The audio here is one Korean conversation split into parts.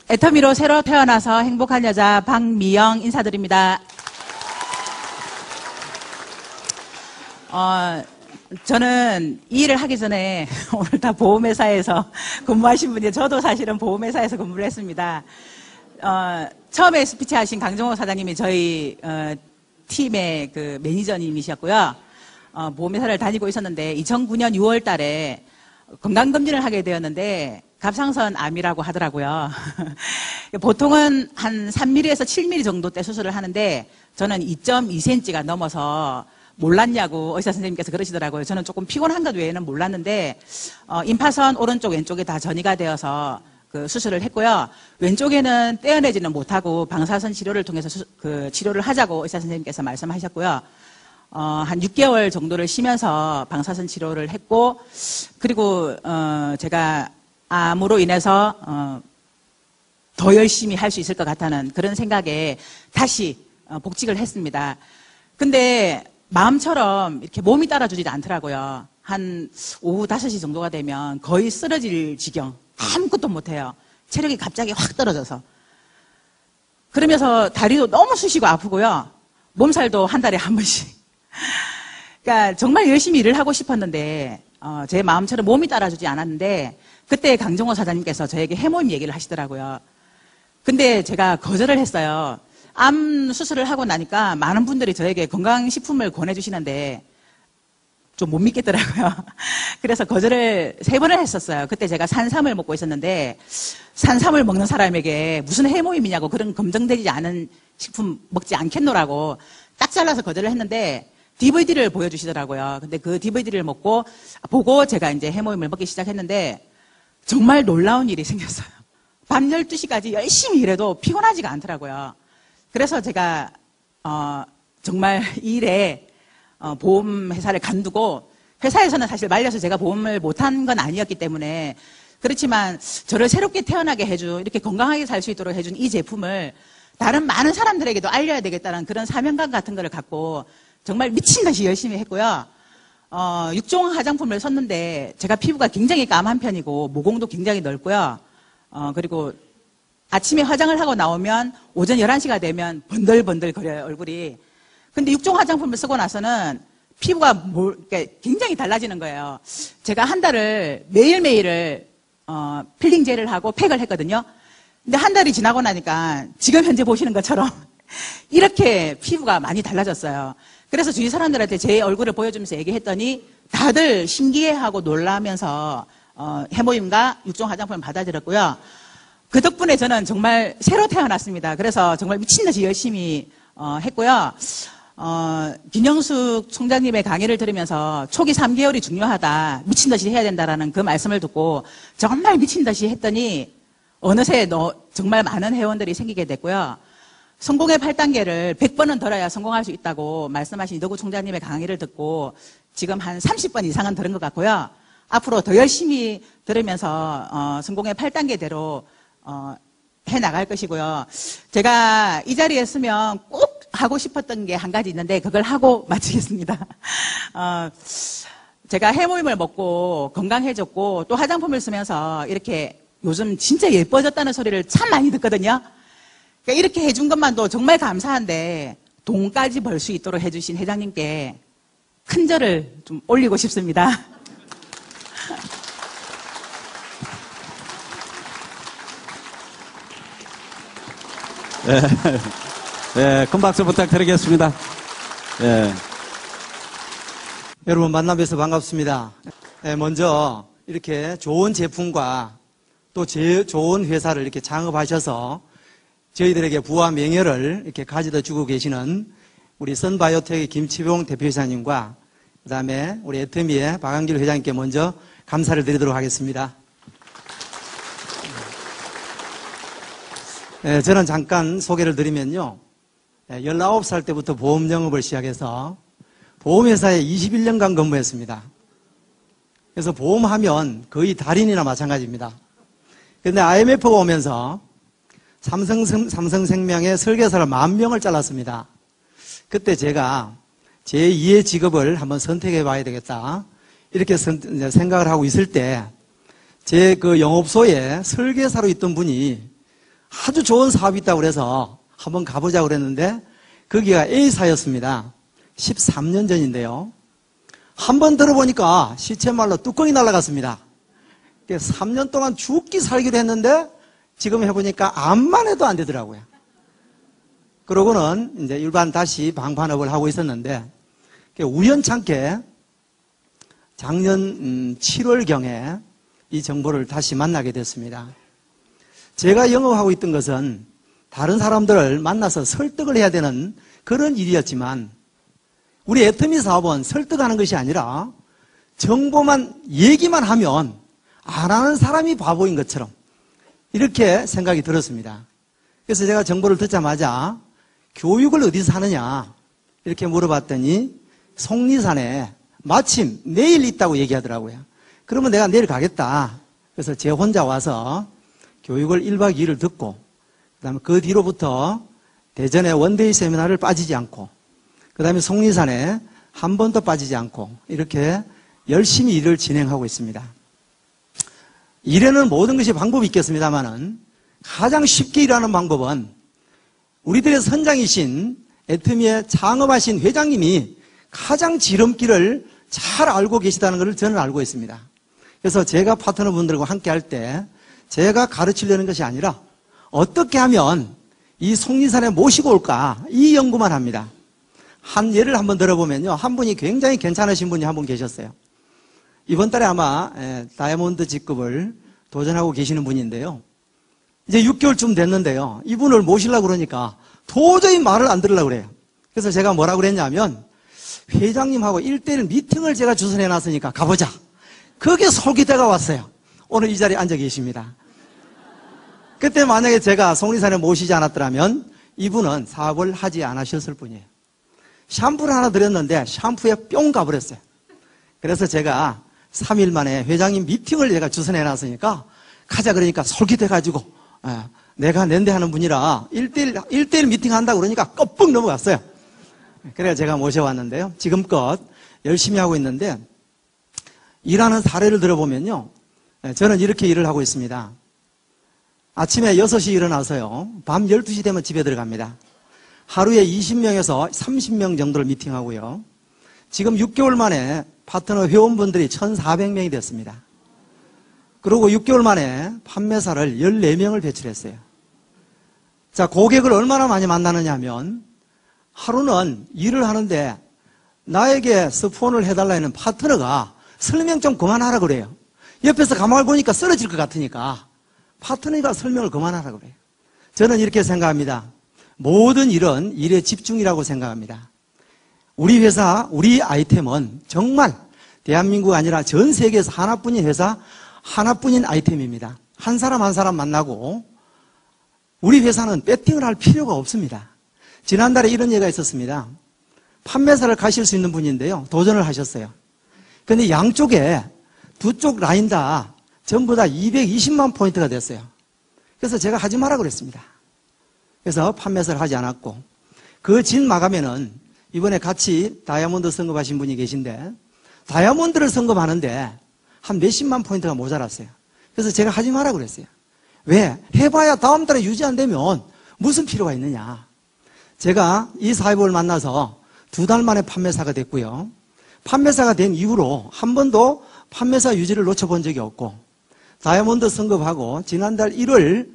애터미로 새로 태어나서 행복한 여자 박미영 인사드립니다. 저는 이 일을 하기 전에 오늘 다 보험회사에서 근무하신 분이 저도 사실은 보험회사에서 근무를 했습니다. 처음에 스피치 하신 강정호 사장님이 저희 팀의 그 매니저님이셨고요. 보험회사를 다니고 있었는데 2009년 6월 달에 건강검진을 하게 되었는데 갑상선 암이라고 하더라고요. 보통은 한 3mm에서 7mm 정도 때 수술을 하는데 저는 2.2cm가 넘어서 몰랐냐고 의사 선생님께서 그러시더라고요. 저는 조금 피곤한 것 외에는 몰랐는데 임파선 오른쪽 왼쪽에 다 전이가 되어서 그 수술을 했고요. 왼쪽에는 떼어내지는 못하고 방사선 치료를 통해서 그 치료를 하자고 의사 선생님께서 말씀하셨고요. 한 6개월 정도를 쉬면서 방사선 치료를 했고, 그리고 제가 암으로 인해서 더 열심히 할 수 있을 것 같다는 그런 생각에 다시 복직을 했습니다. 근데 마음처럼 이렇게 몸이 따라주지 않더라고요. 한 오후 5시 정도가 되면 거의 쓰러질 지경, 아무것도 못해요. 체력이 갑자기 확 떨어져서. 그러면서 다리도 너무 쑤시고 아프고요. 몸살도 한 달에 한 번씩. 그러니까 정말 열심히 일을 하고 싶었는데 제 마음처럼 몸이 따라주지 않았는데 그때 강정호 사장님께서 저에게 해모임 얘기를 하시더라고요. 근데 제가 거절을 했어요. 암 수술을 하고 나니까 많은 분들이 저에게 건강식품을 권해주시는데 좀 못 믿겠더라고요. 그래서 거절을 3번을 했었어요. 그때 제가 산삼을 먹고 있었는데 산삼을 먹는 사람에게 무슨 해모임이냐고 그런 검증되지 않은 식품 먹지 않겠노라고 딱 잘라서 거절을 했는데 DVD를 보여주시더라고요. 근데 그 DVD를 보고 제가 이제 해모임을 먹기 시작했는데 정말 놀라운 일이 생겼어요. 밤 12시까지 열심히 일해도 피곤하지가 않더라고요. 그래서 제가 정말 이 일에 보험회사를 간두고 회사에서는 사실 말려서 제가 보험을 못한 건 아니었기 때문에 그렇지만 저를 새롭게 태어나게 해준 이렇게 건강하게 살 수 있도록 해준 이 제품을 다른 많은 사람들에게도 알려야 되겠다는 그런 사명감 같은 거를 갖고 정말 미친 듯이 열심히 했고요. 6종 화장품을 썼는데 제가 피부가 굉장히 까만 편이고 모공도 굉장히 넓고요. 그리고 아침에 화장을 하고 나오면 오전 11시가 되면 번들번들 거려요, 얼굴이. 근데 6종 화장품을 쓰고 나서는 피부가 굉장히 달라지는 거예요. 제가 한 달을 매일매일을 필링 젤을 하고 팩을 했거든요. 근데 한 달이 지나고 나니까 지금 현재 보시는 것처럼 이렇게 피부가 많이 달라졌어요. 그래서 주위 사람들한테 제 얼굴을 보여주면서 얘기했더니 다들 신기해하고 놀라면서 해모임과 6종 화장품을 받아들였고요. 그 덕분에 저는 정말 새로 태어났습니다. 그래서 정말 미친 듯이 열심히 했고요. 김영숙 총장님의 강의를 들으면서 초기 3개월이 중요하다, 미친 듯이 해야 된다라는 그 말씀을 듣고 정말 미친 듯이 했더니 어느새 정말 많은 회원들이 생기게 됐고요. 성공의 8단계를 100번은 들어야 성공할 수 있다고 말씀하신 이덕우 총장님의 강의를 듣고 지금 한 30번 이상은 들은 것 같고요. 앞으로 더 열심히 들으면서 성공의 8단계대로 해나갈 것이고요. 제가 이 자리에 있으면 꼭 하고 싶었던 게 한 가지 있는데 그걸 하고 마치겠습니다. 제가 해모임을 먹고 건강해졌고 또 화장품을 쓰면서 이렇게 요즘 진짜 예뻐졌다는 소리를 참 많이 듣거든요. 그러니까 이렇게 해준 것만도 정말 감사한데 돈까지 벌 수 있도록 해주신 회장님께 큰 절을 좀 올리고 싶습니다. 네, 큰 박수 부탁드리겠습니다. 네. 여러분 만나뵈서 반갑습니다. 네, 먼저 이렇게 좋은 제품과 또 좋은 회사를 이렇게 창업하셔서 저희들에게 부와 명예를 이렇게 가져다 주고 계시는 우리 선바이오텍의 김치봉 대표이사님과 그 다음에 우리 애터미의 박한길 회장님께 먼저 감사를 드리도록 하겠습니다. 네, 저는 잠깐 소개를 드리면요. 19살 때부터 보험 영업을 시작해서 보험회사에 21년간 근무했습니다. 그래서 보험하면 거의 달인이나 마찬가지입니다. 그런데 IMF가 오면서 삼성생명의 설계사를 10,000명을 잘랐습니다. 그때 제가 제2의 직업을 한번 선택해 봐야 되겠다. 이렇게 생각을 하고 있을 때 제 그 영업소에 설계사로 있던 분이 아주 좋은 사업이 있다고 그래서 한번 가보자고 그랬는데 거기가 A사였습니다. 13년 전인데요. 한번 들어보니까 시체말로 뚜껑이 날아갔습니다. 3년 동안 죽기 살기로 했는데 지금 해보니까 암만 해도 안 되더라고요. 그러고는 이제 일반 다시 방판업을 하고 있었는데 우연찮게 작년 7월경에 이 정보를 다시 만나게 됐습니다. 제가 영업하고 있던 것은 다른 사람들을 만나서 설득을 해야 되는 그런 일이었지만 우리 애터미 사업은 설득하는 것이 아니라 정보만 얘기만 하면 안 하는 사람이 바보인 것처럼 이렇게 생각이 들었습니다. 그래서 제가 정보를 듣자마자 교육을 어디서 하느냐 이렇게 물어봤더니 속리산에 마침 내일 있다고 얘기하더라고요. 그러면 내가 내일 가겠다. 그래서 제 혼자 와서 교육을 1박 2일을 듣고 그다음에 그 뒤로부터 대전에 원데이 세미나를 빠지지 않고 그다음에 속리산에 한 번도 빠지지 않고 이렇게 열심히 일을 진행하고 있습니다. 일에는 모든 것이 방법이 있겠습니다만은 가장 쉽게 일하는 방법은 우리들의 선장이신 애터미의 창업하신 회장님이 가장 지름길을 잘 알고 계시다는 것을 저는 알고 있습니다. 그래서 제가 파트너분들과 함께 할 때 제가 가르치려는 것이 아니라 어떻게 하면 이 속리산에 모시고 올까 이 연구만 합니다. 한 예를 한번 들어보면요. 한 분이 굉장히 괜찮으신 분이 한 분 계셨어요. 이번 달에 아마 다이아몬드 직급을 도전하고 계시는 분인데요. 이제 6개월쯤 됐는데요. 이분을 모시려고 그러니까 도저히 말을 안 들으려고 그래요. 그래서 제가 뭐라고 그랬냐면 회장님하고 1대1 미팅을 제가 주선해 놨으니까 가보자. 그게 솔깃해가 왔어요. 오늘 이 자리에 앉아 계십니다. 그때 만약에 제가 속리산에 모시지 않았더라면 이분은 사업을 하지 않으셨을 뿐이에요. 샴푸를 하나 드렸는데 샴푸에 뿅 가버렸어요. 그래서 제가 3일 만에 회장님 미팅을 제가 주선해 놨으니까 가자 그러니까 솔깃해가지고 내가 낸대하는 분이라 1대1 미팅 한다고 그러니까 껍벅 넘어갔어요. 그래서 제가 모셔왔는데요. 지금껏 열심히 하고 있는데 일하는 사례를 들어보면요. 저는 이렇게 일을 하고 있습니다. 아침에 6시 일어나서요. 밤 12시 되면 집에 들어갑니다. 하루에 20명에서 30명 정도를 미팅하고요. 지금 6개월 만에 파트너 회원분들이 1,400명이 됐습니다. 그리고 6개월 만에 판매사를 14명을 배출했어요. 자, 고객을 얼마나 많이 만나느냐 하면 하루는 일을 하는데 나에게 스폰을 해달라 하는 파트너가 설명 좀 그만하라 그래요. 옆에서 가만히 보니까 쓰러질 것 같으니까 파트너가 설명을 그만하라 그래요. 저는 이렇게 생각합니다. 모든 일은 일에 집중이라고 생각합니다. 우리 회사, 우리 아이템은 정말 대한민국 아니라 전 세계에서 하나뿐인 회사, 하나뿐인 아이템입니다. 한 사람 한 사람 만나고 우리 회사는 배팅을 할 필요가 없습니다. 지난달에 이런 얘기가 있었습니다. 판매사를 가실 수 있는 분인데요. 도전을 하셨어요. 그런데 양쪽에 두 쪽 라인 다 전부 다 220만 포인트가 됐어요. 그래서 제가 하지 마라 그랬습니다. 그래서 판매사를 하지 않았고 그 진 마감에는 이번에 같이 다이아몬드 선급하신 분이 계신데 다이아몬드를 선급하는데 한 몇십만 포인트가 모자랐어요. 그래서 제가 하지 마라 그랬어요. 왜? 해봐야 다음 달에 유지 안 되면 무슨 필요가 있느냐. 제가 이 사회부를 만나서 2달 만에 판매사가 됐고요. 판매사가 된 이후로 한 번도 판매사 유지를 놓쳐본 적이 없고 다이아몬드 선급하고 지난달 1월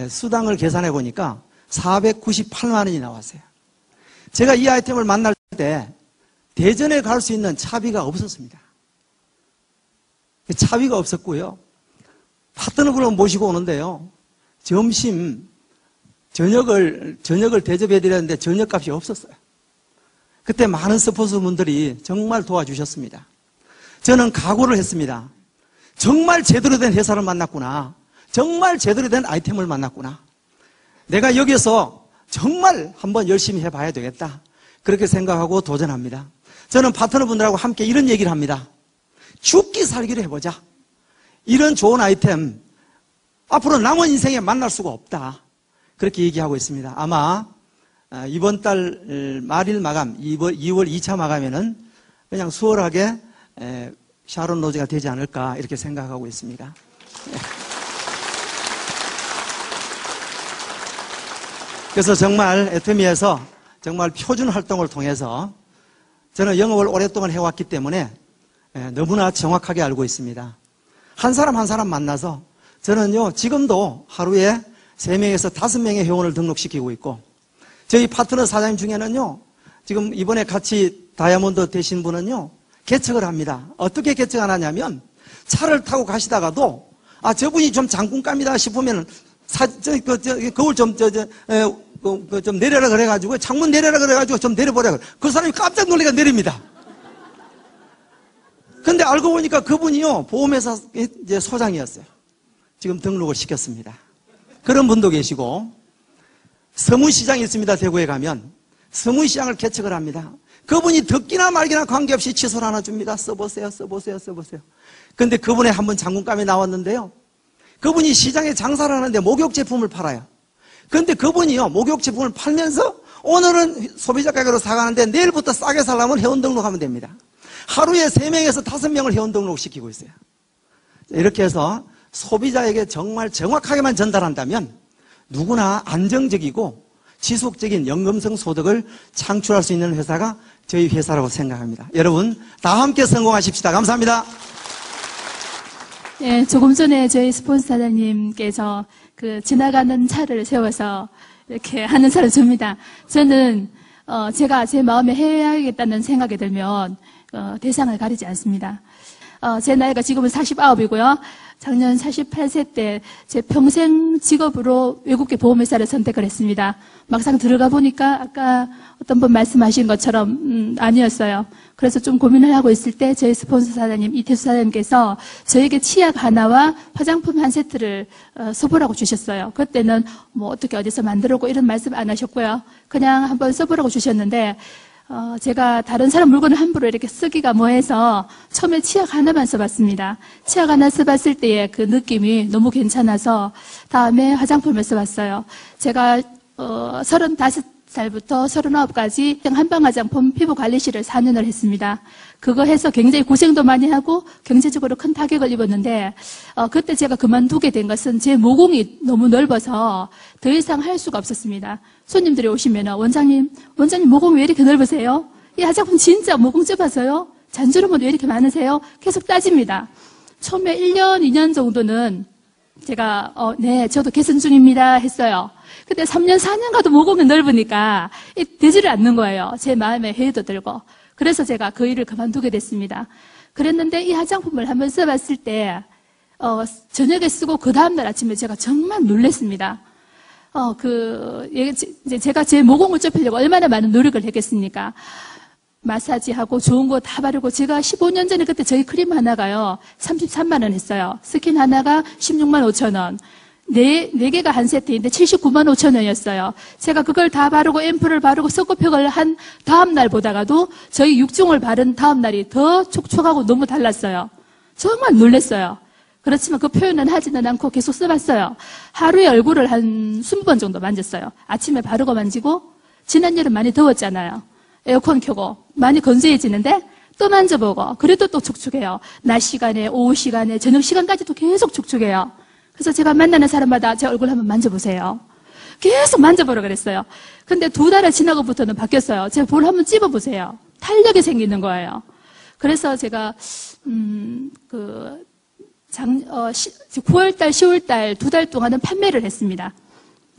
수당을 계산해 보니까 498만 원이 나왔어요. 제가 이 아이템을 만날 때 대전에 갈 수 있는 차비가 없었습니다. 차비가 없었고요. 파트너분을 모시고 오는데요. 점심, 저녁을 대접해 드렸는데 저녁값이 없었어요. 그때 많은 스폰서분들이 정말 도와주셨습니다. 저는 각오를 했습니다. 정말 제대로 된 회사를 만났구나. 정말 제대로 된 아이템을 만났구나. 내가 여기서 정말 한번 열심히 해봐야 되겠다. 그렇게 생각하고 도전합니다. 저는 파트너분들하고 함께 이런 얘기를 합니다. 죽기 살기를 해보자. 이런 좋은 아이템 앞으로 남은 인생에 만날 수가 없다. 그렇게 얘기하고 있습니다. 아마 이번 달 말일 마감, 2월 2차 마감에는 그냥 수월하게 샤론 로즈가 되지 않을까 이렇게 생각하고 있습니다. 그래서 정말 애터미에서 정말 표준 활동을 통해서 저는 영업을 오랫동안 해왔기 때문에 너무나 정확하게 알고 있습니다. 한 사람 한 사람 만나서 저는요, 지금도 하루에 3명에서 5명의 회원을 등록시키고 있고, 저희 파트너 사장님 중에는요, 지금 이번에 같이 다이아몬드 되신 분은요, 개척을 합니다. 어떻게 개척하냐면, 차를 타고 가시다가도, 저분이 좀 장군감이다 싶으면, 거울 좀 내려라 그래가지고, 창문 내려라 그래가지고 좀 내려보라. 그 사람이 깜짝 놀래가 내립니다. 근데 알고 보니까 그분이요, 보험회사 이제 소장이었어요. 지금 등록을 시켰습니다. 그런 분도 계시고, 서문시장이 있습니다. 대구에 가면. 서문시장을 개척을 합니다. 그분이 듣기나 말기나 관계없이 칫솔 하나 줍니다. 써보세요. 근데 그분에 한번 장군감이 나왔는데요. 그분이 시장에 장사를 하는데 목욕 제품을 팔아요. 근데 그분이요, 목욕 제품을 팔면서 오늘은 소비자 가격으로 사가는데 내일부터 싸게 살려면 회원 등록하면 됩니다. 하루에 3명에서 5명을 회원 등록시키고 있어요. 이렇게 해서 소비자에게 정말 정확하게만 전달한다면 누구나 안정적이고 지속적인 연금성 소득을 창출할 수 있는 회사가 저희 회사라고 생각합니다. 여러분 다 함께 성공하십시다. 감사합니다. 예, 조금 전에 저희 스폰서 사장님께서 지나가는 차를 세워서 이렇게 하는 사람 줍니다. 저는 제가 제 마음에 해야겠다는 생각이 들면 대상을 가리지 않습니다. 제 나이가 지금은 49이고요. 작년 48세 때 제 평생 직업으로 외국계 보험회사를 선택을 했습니다. 막상 들어가 보니까 아까 어떤 분 말씀하신 것처럼 아니었어요. 그래서 좀 고민을 하고 있을 때 저희 스폰서 사장님 이태수 사장님께서 저에게 치약 하나와 화장품 한 세트를 써보라고 주셨어요. 그때는 뭐 어떻게 어디서 만들었고 이런 말씀 안 하셨고요. 그냥 한번 써보라고 주셨는데 제가 다른 사람 물건을 함부로 이렇게 쓰기가 뭐해서 처음에 치약 하나만 써봤습니다. 치약 하나 써봤을 때의 그 느낌이 너무 괜찮아서 다음에 화장품을 써봤어요. 제가 35살부터 39까지 한방 화장품 피부관리실을 4년을 했습니다. 그거 해서 굉장히 고생도 많이 하고 경제적으로 큰 타격을 입었는데 그때 제가 그만두게 된 것은 제 모공이 너무 넓어서 더 이상 할 수가 없었습니다. 손님들이 오시면 원장님 모공 왜 이렇게 넓으세요? 이 화장품 진짜 모공 좁아서요? 잔주름은 왜 이렇게 많으세요? 계속 따집니다. 처음에 1년, 2년 정도는 제가 네, 저도 개선 중입니다 했어요. 근데 3년, 4년 가도 모공이 넓으니까 되지를 않는 거예요. 제 마음에 회의도 들고. 그래서 제가 그 일을 그만두게 됐습니다. 그랬는데 이 화장품을 한번 써봤을 때 저녁에 쓰고 그 다음날 아침에 제가 정말 놀랐습니다. 이제 제가 제 모공을 좁히려고 얼마나 많은 노력을 했겠습니까? 마사지하고 좋은 거 다 바르고 제가 15년 전에 그때 저희 크림 하나가요 33만 원 했어요. 스킨 하나가 16만 5천 원. 네 개가 한 세트인데 79만 5천 원이었어요. 제가 그걸 다 바르고 앰플을 바르고 석고팩을 한 다음 날 보다가도 저희 육중을 바른 다음 날이 더 촉촉하고 너무 달랐어요. 정말 놀랐어요. 그렇지만 그 표현은 하지는 않고 계속 써봤어요. 하루에 얼굴을 한 20번 정도 만졌어요. 아침에 바르고 만지고 지난 여름 많이 더웠잖아요. 에어컨 켜고 많이 건조해지는데 또 만져보고 그래도 또 촉촉해요. 낮 시간에 오후 시간에 저녁 시간까지도 계속 촉촉해요. 그래서 제가 만나는 사람마다 제 얼굴 한번 만져보세요. 계속 만져보라 그랬어요. 근데 2달을 지나고부터는 바뀌었어요. 제 볼 한번 찝어보세요. 탄력이 생기는 거예요. 그래서 제가 9월달, 10월달 2달 동안은 판매를 했습니다.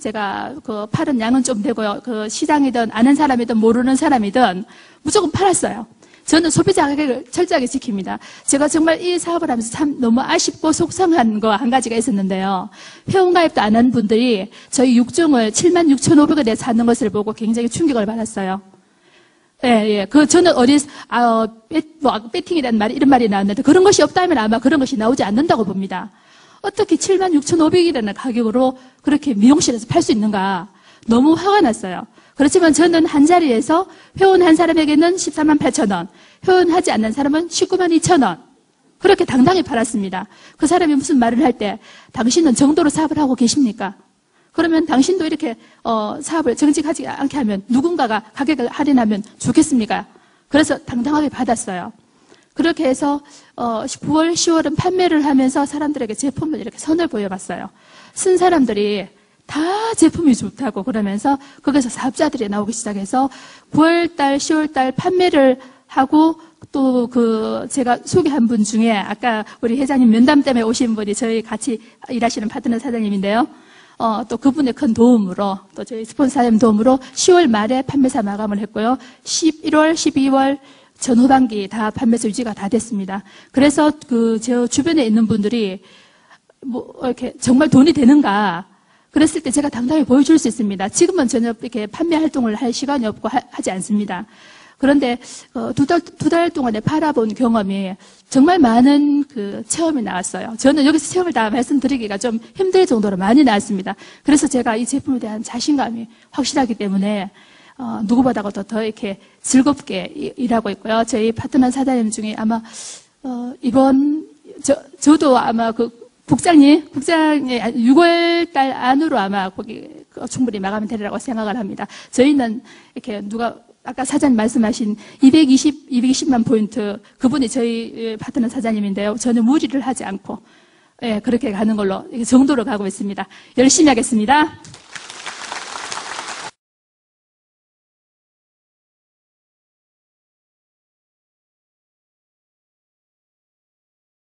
제가 팔은 양은 좀 되고요. 시장이든 아는 사람이든 모르는 사람이든 무조건 팔았어요. 저는 소비자 가격을 철저하게 지킵니다. 제가 정말 이 사업을 하면서 참 너무 아쉽고 속상한 거 한 가지가 있었는데요. 회원가입도 안 한 분들이 저희 6종을 76,500원에 사는 것을 보고 굉장히 충격을 받았어요. 예. 저는 배팅이라는 말이, 이런 말이 나왔는데 그런 것이 없다면 아마 그런 것이 나오지 않는다고 봅니다. 어떻게 76,500원이라는 가격으로 그렇게 미용실에서 팔 수 있는가. 너무 화가 났어요. 그렇지만 저는 한 자리에서 회원 한 사람에게는 14만 8천 원, 회원하지 않는 사람은 19만 2천 원. 그렇게 당당히 팔았습니다. 그 사람이 무슨 말을 할 때 당신은 정도로 사업을 하고 계십니까? 그러면 당신도 이렇게 사업을 정직하지 않게 하면 누군가가 가격을 할인하면 좋겠습니까? 그래서 당당하게 받았어요. 그렇게 해서 9월, 10월은 판매를 하면서 사람들에게 제품을 이렇게 선을 보여봤어요. 쓴 사람들이 다 제품이 좋다고 그러면서 거기서 사업자들이 나오기 시작해서 9월달, 10월달 판매를 하고 또 제가 소개한 분 중에 아까 우리 회장님 면담 때문에 오신 분이 저희 같이 일하시는 파트너 사장님인데요. 또 그분의 큰 도움으로 또 저희 스폰서 사장님 도움으로 10월 말에 판매사 마감을 했고요. 11월, 12월 전 후반기 다 판매사 유지가 다 됐습니다. 그래서 저 주변에 있는 분들이 뭐 이렇게 정말 돈이 되는가? 그랬을 때 제가 당당히 보여줄 수 있습니다. 지금은 전혀 이렇게 판매 활동을 할 시간이 없고 하지 않습니다. 그런데 두 달 동안에 팔아본 경험이 정말 많은 체험이 나왔어요. 저는 여기서 체험을 다 말씀드리기가 좀 힘들 정도로 많이 나왔습니다. 그래서 제가 이 제품에 대한 자신감이 확실하기 때문에 누구보다도 더 이렇게 즐겁게 일하고 있고요. 저희 파트너 사장님 중에 아마 저도 아마 국장님 6월 달 안으로 아마 거기 충분히 마감이 되리라고 생각을 합니다. 저희는 이렇게 아까 사장님 말씀하신 220만 포인트 그분이 저희 파트너 사장님인데요. 저는 무리를 하지 않고 그렇게 가는 걸로 정도로 가고 있습니다. 열심히 하겠습니다.